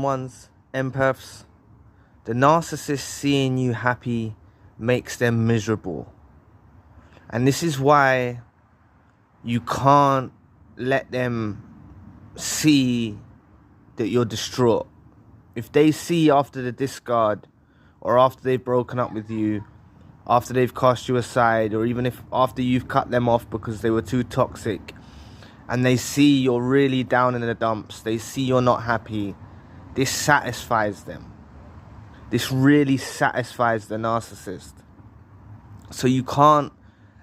Ones, empaths, the narcissist seeing you happy makes them miserable. And this is why you can't let them see that you're distraught. If they see after the discard, or after they've broken up with you, after they've cast you aside, or even if after you've cut them off because they were too toxic, and they see you're really down in the dumps, they see you're not happy, this satisfies them. This really satisfies the narcissist. So you can't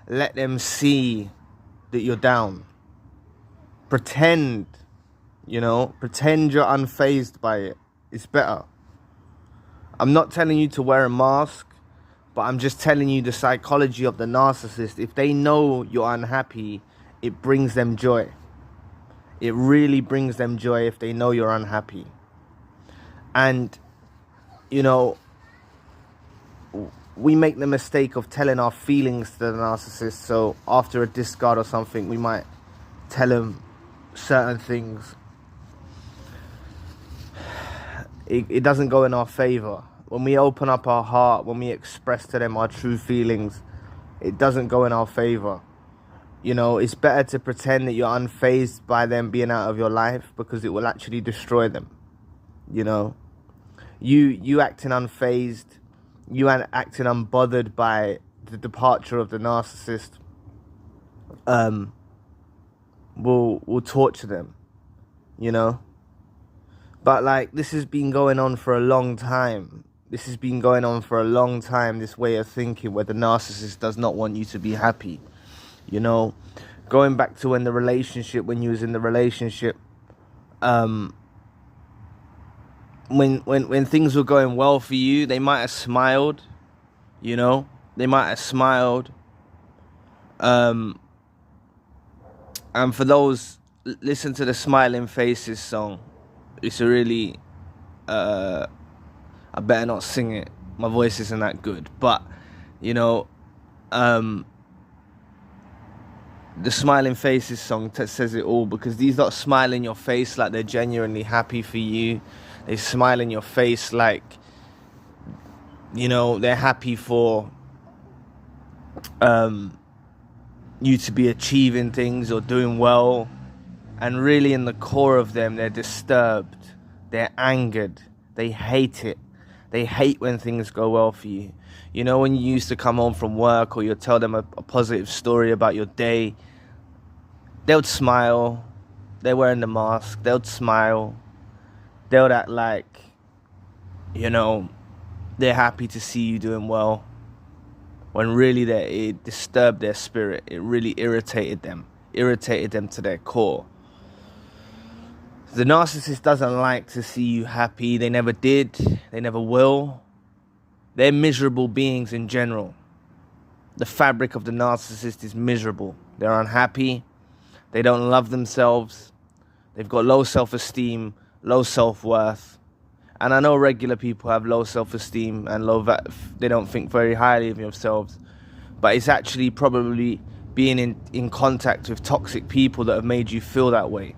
let them see that you're down. Pretend you're unfazed by it. It's better. I'm not telling you to wear a mask, but I'm just telling you the psychology of the narcissist. If they know you're unhappy, it brings them joy. It really brings them joy if they know you're unhappy. And, we make the mistake of telling our feelings to the narcissist. So after a discard or something, we might tell them certain things. It doesn't go in our favor. When we open up our heart, when we express to them our true feelings, it doesn't go in our favor. It's better to pretend that you're unfazed by them being out of your life, because it will actually destroy them. You acting unfazed, you acting unbothered by the departure of the narcissist, will torture them, But this has been going on for a long time. This way of thinking where the narcissist does not want you to be happy. Going back to when you was in the relationship, when things were going well for you, they might have smiled, and for those, listen to the Smiling Faces song. It's a really, I better not sing it. My voice isn't that good. But, the Smiling Faces song says it all, because these lot smile in your face like they're genuinely happy for you. They smile in your face like, they're happy for you to be achieving things or doing well. And really in the core of them, they're disturbed. They're angered. They hate it. They hate when things go well for you. When you used to come home from work, or you tell them a positive story about your day, they'll smile. They're wearing the mask. They'll smile. They'll act like, they're happy to see you doing well, when really it disturbed their spirit. It really irritated them to their core. The narcissist doesn't like to see you happy. They never did. They never will. They're miserable beings in general. The fabric of the narcissist is miserable. They're unhappy. They don't love themselves. They've got low self-esteem, low self-worth. And I know regular people have low self-esteem and they don't think very highly of themselves. But it's actually probably being in contact with toxic people that have made you feel that way.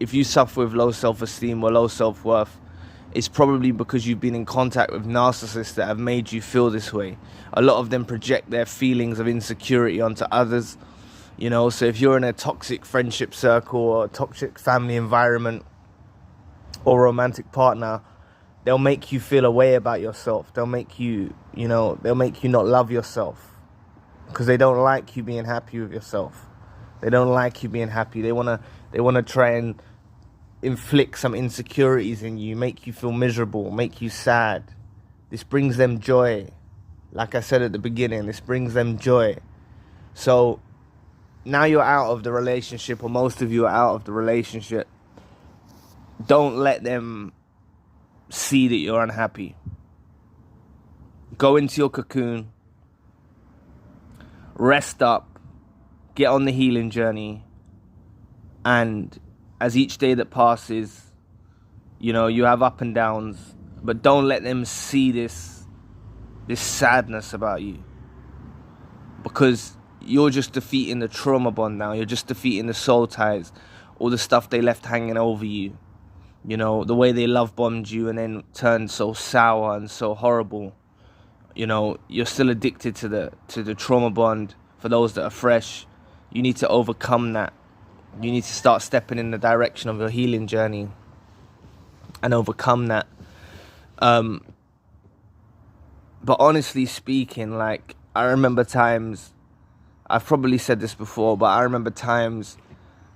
If you suffer with low self-esteem or low self-worth, it's probably because you've been in contact with narcissists that have made you feel this way. A lot of them project their feelings of insecurity onto others. So if you're in a toxic friendship circle or a toxic family environment or romantic partner, they'll make you feel a way about yourself. They'll make you, they'll make you not love yourself, because they don't like you being happy with yourself. They don't like you being happy. They wanna try and inflict some insecurities in you, make you feel miserable, make you sad. This brings them joy. Like I said at the beginning, this brings them joy. So now you're out of the relationship, or most of you are out of the relationship. Don't let them see that you're unhappy. Go into your cocoon, rest up, get on the healing journey, and as each day that passes, you have up and downs, but don't let them see this sadness about you, because you're just defeating the trauma bond now. You're just defeating the soul ties, all the stuff they left hanging over you. You know, the way they love bombed you and then turned so sour and so horrible. You know, you're still addicted to the trauma bond. For those that are fresh, you need to overcome that. You need to start stepping in the direction of your healing journey and overcome that. But honestly speaking, like, I remember times, I've probably said this before, but I remember times,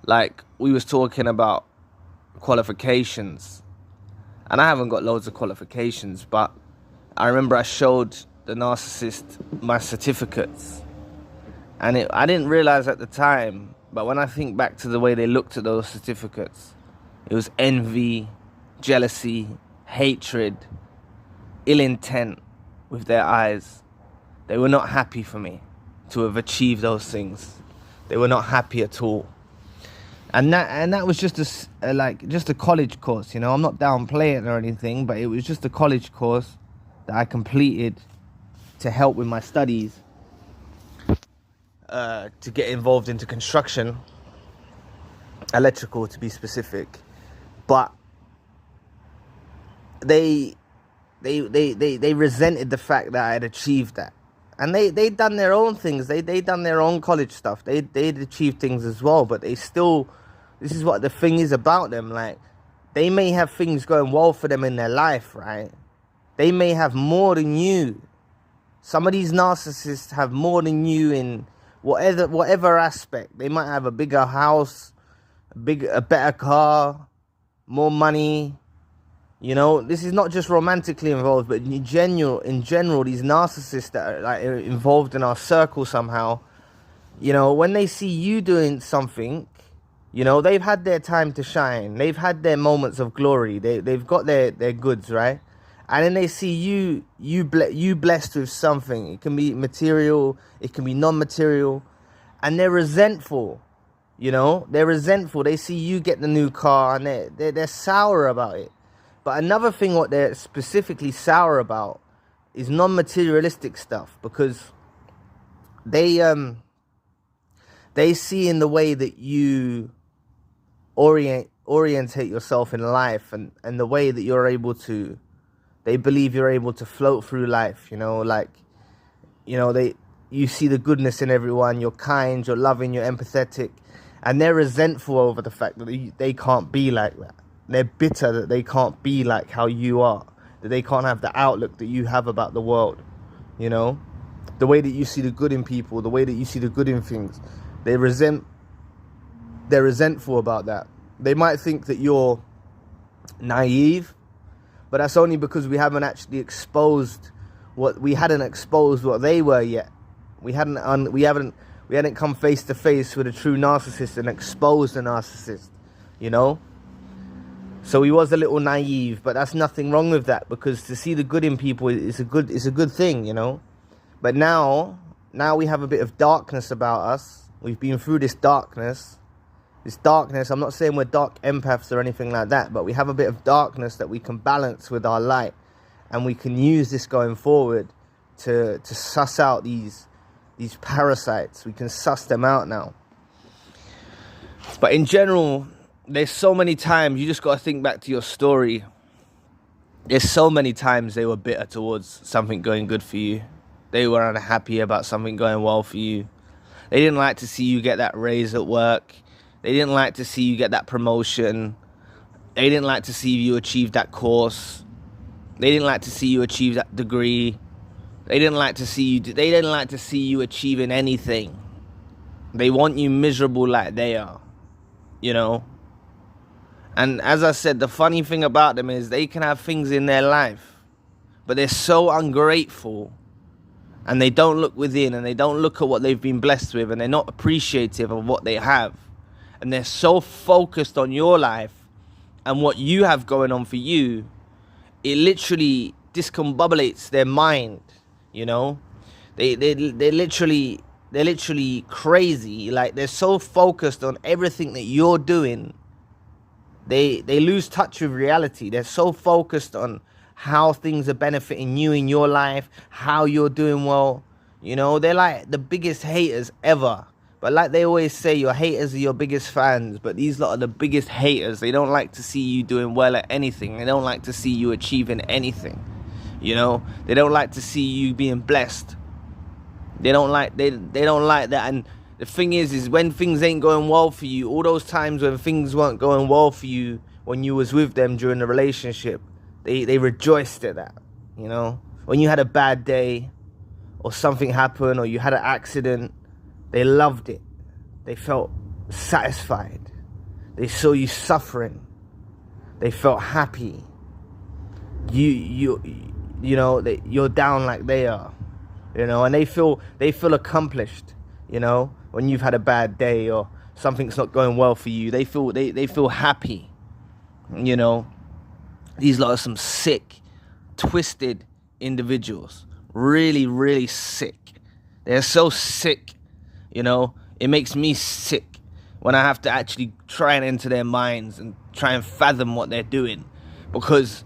like, we was talking about qualifications, and I haven't got loads of qualifications, but I remember I showed the narcissist my certificates, and I didn't realize at the time, but when I think back to the way they looked at those certificates, it was envy, jealousy, hatred, ill intent with their eyes. They were not happy for me to have achieved those things. They were not happy at all. And that was just a college course, you know. I'm not downplaying it or anything, but it was just a college course that I completed to help with my studies, to get involved into construction, electrical to be specific. But they resented the fact that I had achieved that. And they'd done their own things. They'd done their own college stuff. They'd achieved things as well. But they still, this is what the thing is about them. Like, they may have things going well for them in their life, right? They may have more than you. Some of these narcissists have more than you in whatever aspect. They might have a bigger house, a better car, more money. You know, this is not just romantically involved, but in general, these narcissists that are like involved in our circle somehow, you know, when they see you doing something, you know, they've had their time to shine. They've had their moments of glory. They've got their goods, right? And then they see you blessed with something. It can be material, it can be non-material, and they're resentful. You know, they're resentful. They see you get the new car, and they're sour about it. But another thing what they're specifically sour about is non-materialistic stuff, because they see in the way that you orientate yourself in life, and the way that you're able to, they believe you're able to float through life, you know, like, you know, you see the goodness in everyone, you're kind, you're loving, you're empathetic, and they're resentful over the fact that they can't be like that. They're bitter that they can't be like how you are, that they can't have the outlook that you have about the world, you know? The way that you see the good in people, the way that you see the good in things. They're resentful about that. They might think that you're naive, but that's only because we hadn't exposed what they were yet. We hadn't come face to face with a true narcissist and exposed a narcissist, you know? So he was a little naive, but that's nothing wrong with that, because to see the good in people is a good thing, you know. But now we have a bit of darkness about us. We've been through this darkness. I'm not saying we're dark empaths or anything like that, but we have a bit of darkness that we can balance with our light, and we can use this going forward to suss out these parasites. We can suss them out now. But in general, there's so many times, you just got to think back to your story. There's so many times they were bitter towards something going good for you. They were unhappy about something going well for you. They didn't like to see you get that raise at work. They didn't like to see you get that promotion. They didn't like to see you achieve that course. They didn't like to see you achieve that degree. They didn't like to see you achieving anything. They want you miserable like they are, you know? And as I said, the funny thing about them is they can have things in their life, but they're so ungrateful, and they don't look within, and they don't look at what they've been blessed with, and they're not appreciative of what they have. And they're so focused on your life and what you have going on for you, it literally discombobulates their mind, you know? They're literally crazy. Like, they're so focused on everything that you're doing, they lose touch with reality. They're so focused on how things are benefiting you in your life, how you're doing well. You know, they're like the biggest haters ever. But like they always say, your haters are your biggest fans. But these lot are the biggest haters. They don't like to see you doing well at anything. They don't like to see you achieving anything. You know, they don't like to see you being blessed. They don't like that. And the thing is when things ain't going well for you, all those times when things weren't going well for you when you was with them during the relationship, they rejoiced at that. You know, when you had a bad day or something happened or you had an accident, they loved it. They felt satisfied. They saw you suffering. They felt happy. You know, you're down like they are. You know, and they feel accomplished. You know, when you've had a bad day or something's not going well for you, they feel happy. You know, these lot are some sick, twisted individuals. Really, really sick. They're so sick. You know, it makes me sick when I have to actually try and enter their minds and try and fathom what they're doing. Because,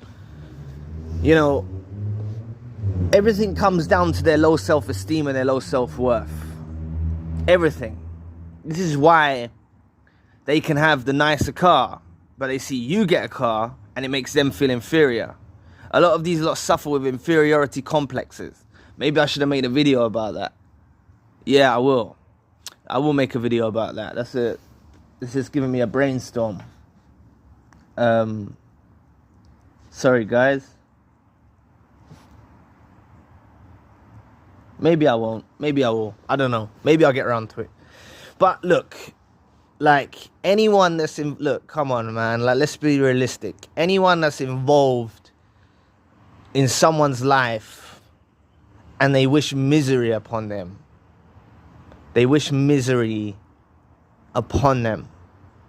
you know, everything comes down to their low self-esteem and their low self-worth. Everything. This is why they can have the nicer car, but they see you get a car and it makes them feel inferior. A lot of these lot suffer with inferiority complexes. Maybe I should have made a video about that. Yeah, I will make a video about that. That's it. This is giving me a brainstorm. Sorry, guys. Maybe I won't. Maybe I will. I don't know. Maybe I'll get around to it. But look, like anyone that's look, come on, man. Like, let's be realistic. Anyone that's involved in someone's life and they wish misery upon them. They wish misery upon them.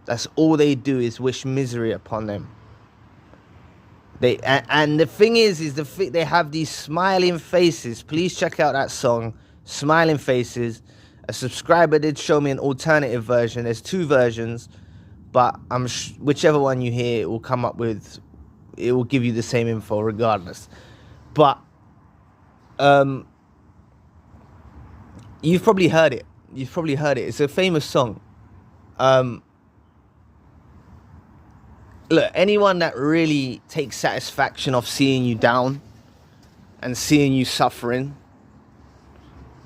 That's all they do is wish misery upon them. And the thing is they have these smiling faces. Please check out that song, Smiling Faces. A subscriber did show me an alternative version. There's 2 versions, but whichever one you hear, it will come up with, it will give you the same info regardless. But you've probably heard it. It's a famous song. Look, anyone that really takes satisfaction of seeing you down and seeing you suffering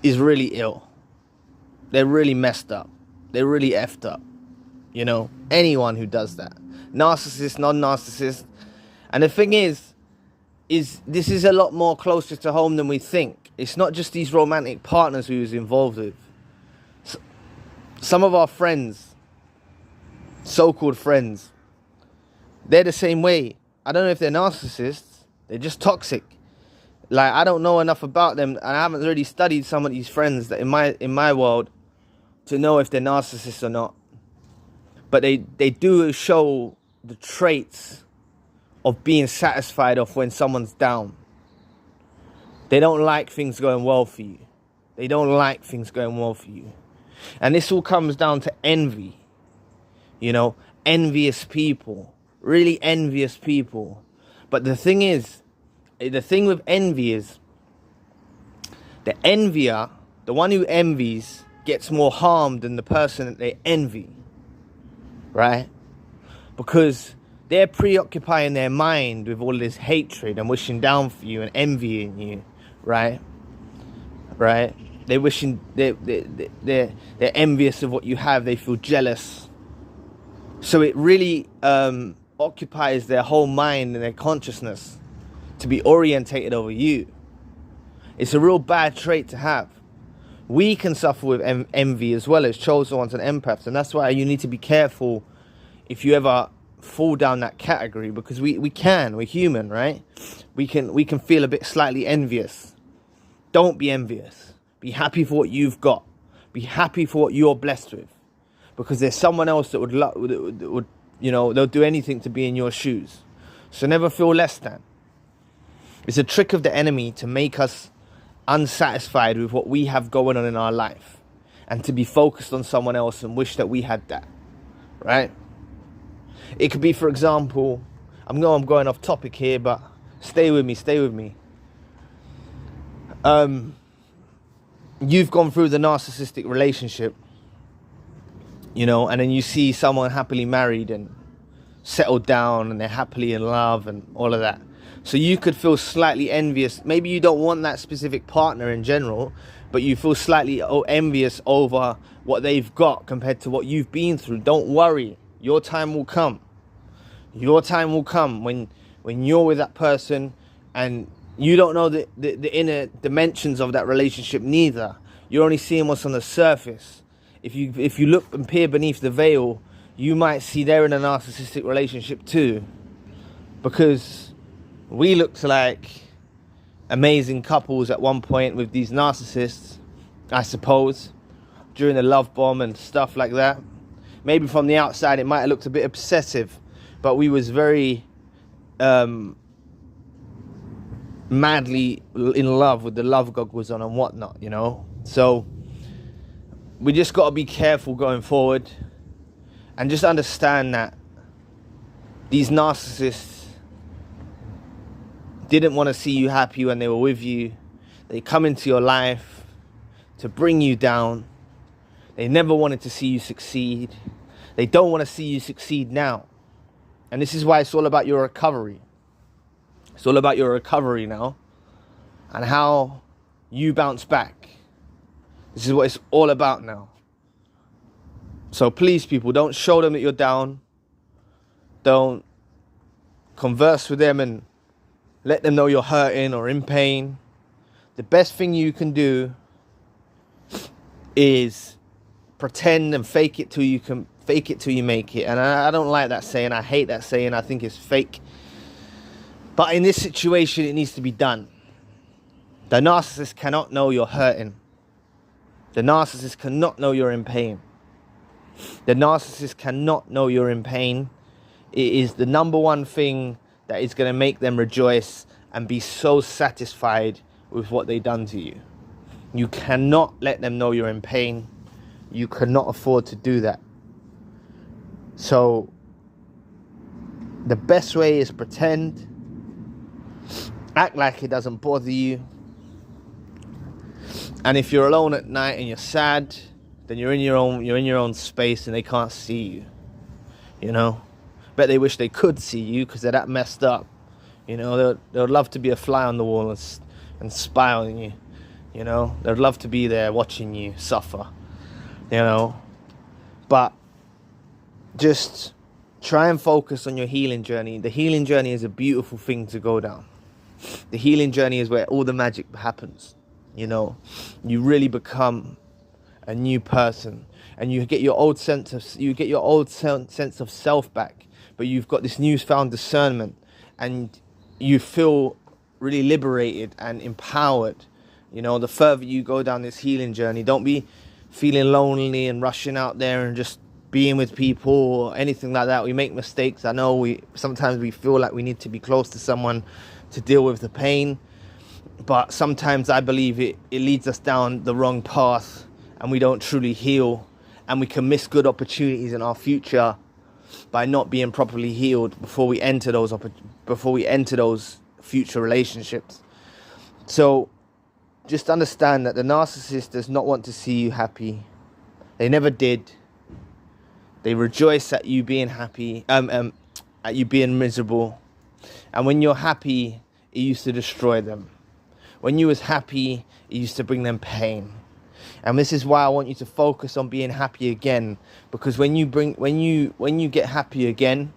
is really ill. They're really messed up. They're really effed up. You know, anyone who does that. Narcissist, non-narcissist. And the thing is this is a lot more closer to home than we think. It's not just these romantic partners who was involved with. Some of our friends, so-called friends, they're the same way. I don't know if they're narcissists. They're just toxic. Like, I don't know enough about them, and I haven't really studied some of these friends that in my world to know if they're narcissists or not. But they do show the traits of being satisfied of when someone's down. They don't like things going well for you. They don't like things going well for you. And this all comes down to envy. You know, envious people. Really envious people. But the thing with envy is, the envier, the one who envies, gets more harmed than the person that they envy. Right? Because they're preoccupying their mind with all this hatred and wishing down for you and envying you. Right? Right? They're wishing, they're envious of what you have. They feel jealous. So it really occupies their whole mind and their consciousness to be orientated over you. It's a real bad trait to have. We can suffer with envy as well as chosen ones and empaths, and that's why you need to be careful if you ever fall down that category, because we're human, right? We can feel a bit slightly envious. Don't be envious. Be happy for what you've got. Be happy for what you're blessed with, because there's someone else that would you know, they'll do anything to be in your shoes. So never feel less than. It's a trick of the enemy to make us unsatisfied with what we have going on in our life and to be focused on someone else and wish that we had that, right? It could be, for example, I'm going off topic here, but stay with me. You've gone through the narcissistic relationship, and then you see someone happily married and settled down and they're happily in love and all of that. So you could feel slightly envious. Maybe you don't want that specific partner in general, but you feel slightly envious over what they've got compared to what you've been through. Don't worry. Your time will come. Your time will come when you're with that person and you don't know the inner dimensions of that relationship neither. You're only seeing what's on the surface. If you look and peer beneath the veil, you might see they're in a narcissistic relationship too. Because we looked like amazing couples at one point with these narcissists, I suppose, during the love bomb and stuff like that. Maybe from the outside it might have looked a bit obsessive, but we was very madly in love with the love goggles on and whatnot, So we just got to be careful going forward and just understand that these narcissists didn't want to see you happy when they were with you. They come into your life to bring you down. They never wanted to see you succeed. They don't want to see you succeed now. And this is why it's all about your recovery. It's all about your recovery now and how you bounce back. This is what it's all about now. So please, people, don't show them that you're down. Don't converse with them and let them know you're hurting or in pain. The best thing you can do is pretend and fake it till you make it. And I don't like that saying. I hate that saying. I think it's fake. But in this situation, it needs to be done. The narcissist cannot know you're hurting. The narcissist cannot know you're in pain. The narcissist cannot know you're in pain. It is the number one thing that is going to make them rejoice and be so satisfied with what they've done to you. You cannot let them know you're in pain. You cannot afford to do that. So the best way is pretend. Act like it doesn't bother you. And if you're alone at night and you're sad, then you're in your own space and they can't see you. Bet they wish they could see you because they're that messed up. They'd love to be a fly on the wall and spy on you. They'd love to be there watching you suffer. But just try and focus on your healing journey. The healing journey is a beautiful thing to go down. The healing journey is where all the magic happens. You really become a new person, and you get your old sense of self back. But you've got this newfound discernment, and you feel really liberated and empowered. The further you go down this healing journey, don't be feeling lonely and rushing out there and just being with people or anything like that. We make mistakes. I know sometimes we feel like we need to be close to someone to deal with the pain, but sometimes I believe it leads us down the wrong path and we don't truly heal, and we can miss good opportunities in our future by not being properly healed before we enter those future relationships. So just understand that the narcissist does not want to see you happy. They never did. They rejoice at you being happy, at you being miserable. And when you're happy, it used to destroy them. When you was happy, it used to bring them pain. And this is why I want you to focus on being happy again. Because when you get happy again,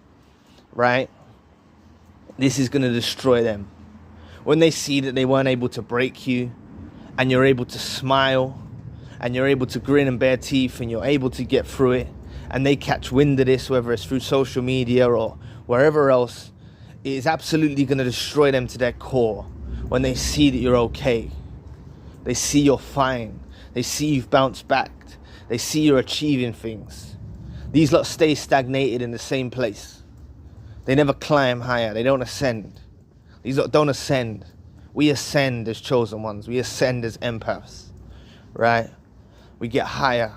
right, this is going to destroy them. When they see that they weren't able to break you, and you're able to smile, and you're able to grin and bare teeth, and you're able to get through it, and they catch wind of this, whether it's through social media or wherever else, it is absolutely going to destroy them to their core when they see that you're okay. They see you're fine. They see you've bounced back. They see you're achieving things. These lot stay stagnated in the same place. They never climb higher. They don't ascend. These lot don't ascend. We ascend as chosen ones. We ascend as empaths, right? We get higher.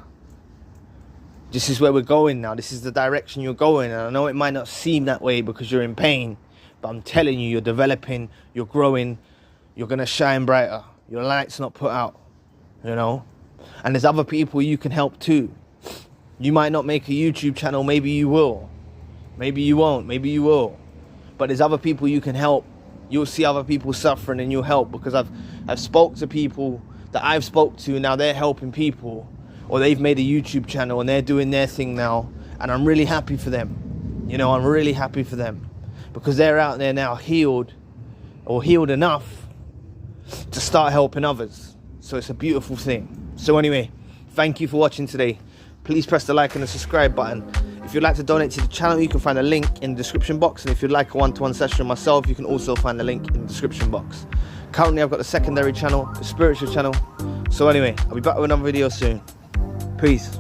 This is where we're going now. This is the direction you're going. And I know it might not seem that way because you're in pain, but I'm telling you, you're developing, you're growing, you're going to shine brighter. Your light's not put out, And there's other people you can help too. You might not make a YouTube channel, maybe you will. Maybe you won't, maybe you will. But there's other people you can help. You'll see other people suffering and you'll help, because I've spoke to people that I've spoke to, now they're helping people, or they've made a YouTube channel and they're doing their thing now, and I'm really happy for them. You know, I'm really happy for them, because they're out there now healed, or healed enough to start helping others. So it's a beautiful thing. So anyway, thank you for watching today. Please press the like and the subscribe button. If you'd like to donate to the channel, you can find a link in the description box. And if you'd like a one-to-one session with myself, you can also find the link in the description box. Currently, I've got the secondary channel, the spiritual channel. So anyway, I'll be back with another video soon. Peace.